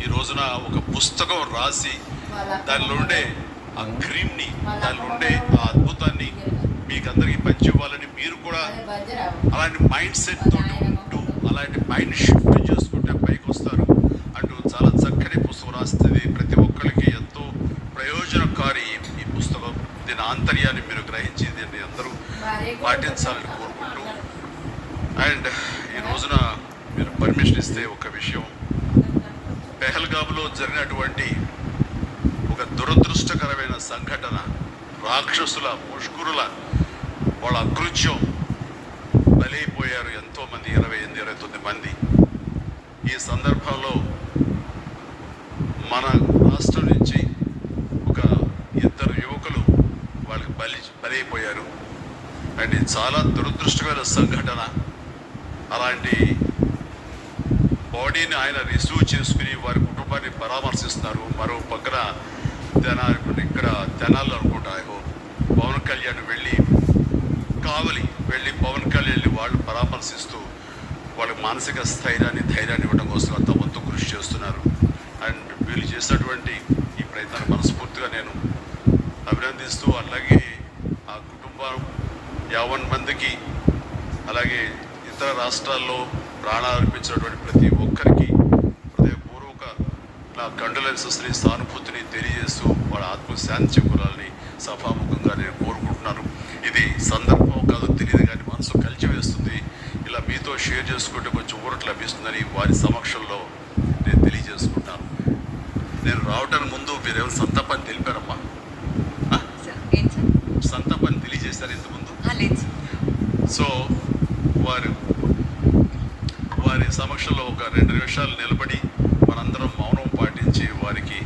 ఈ రోజున ఒక పుస్తకం రాసి దానిలో ఉండే ఆ క్రీమ్ని, దానిలో ఉండే ఆ అద్భుతాన్ని మీకు అందరికీ పంచివ్వాలని, మీరు కూడా అలాంటి మైండ్ సెట్ తోటి ఉంటూ అలాంటి మైండ్ షిఫ్ట్ చేసుకుంటే పైకి వస్తారు అంటూ చాలా చక్కని పుస్తకం రాస్తుంది. ప్రతి ఒక్కరికి ఎంతో ప్రయోజనకారి ఈ పుస్తకం. దీని ఆంతర్యాన్ని మీరు గ్రహించి దీన్ని అందరూ పాటించాలని కోరుకుంటూ, అండ్ ఈ రోజున మీరు పర్మిషన్ ఇస్తే ఒక విషయం, పెహల్గామ్లో జరిగినటువంటి ఒక దురదృష్టకరమైన సంఘటన, రాక్షసుల ముష్కరుల వాళ్ళ అకృత్యం, బలైపోయారు ఎంతోమంది, 28-29 మంది. ఈ సందర్భంలో మన రాష్ట్రం నుంచి ఒక 2 యువకులు వాళ్ళకి బలైపోయారు. అండ్ ఇది చాలా దురదృష్టకరమైన సంఘటన. అలాంటి బాడీని ఆయన రిసీవ్ చేసుకుని వారి కుటుంబాన్ని పరామర్శిస్తున్నారు. మరో పక్కన ఇక్కడ తెనాలి అనుకుంటా, పవన్ కళ్యాణ్ కావలి వెళ్ళి పవన్ కళ్యాణ్ వాళ్ళు పరామర్శిస్తూ వాళ్ళకి మానసిక ధైర్యాన్ని ఇవ్వడం కోసం అంత వంతు కృషి చేస్తున్నారు. అండ్ వీళ్ళు చేసినటువంటి ఈ ప్రయత్నాన్ని మనస్ఫూర్తిగా నేను అభినందిస్తూ, అలాగే ఆ కుటుంబం 50 మందికి, అలాగే ఇతర రాష్ట్రాల్లో ప్రాణాలు అర్పించినటువంటి ప్రతి ఒక్కరికి హృదయపూర్వక నా కండోలెన్సెస్ని, సానుభూతిని తెలియజేస్తూ వాళ్ళ ఆత్మశాంతి చేకూరాలని సభాముఖంగా నేను కోరుకుంటున్నాను. ఇది సందర్భం కాదో తెలియదు కానీ మనసు కలిచివేస్తుంది. ఇలా మీతో షేర్ చేసుకుంటే కొంచెం ఊరట లభిస్తుందని వారి సమక్షంలో నేను తెలియజేసుకుంటాను. నేను రావడానికి ముందు మీరేమైనా సంతాపాన్ని తెలిపారమ్మా? సంతాపాన్ని తెలియజేశారు ఇంతకుముందు? సో వారి సమక్షంలో ఒక 2 నిమిషాలు నిలబడి మనందరం మౌనం పాటించి వారికి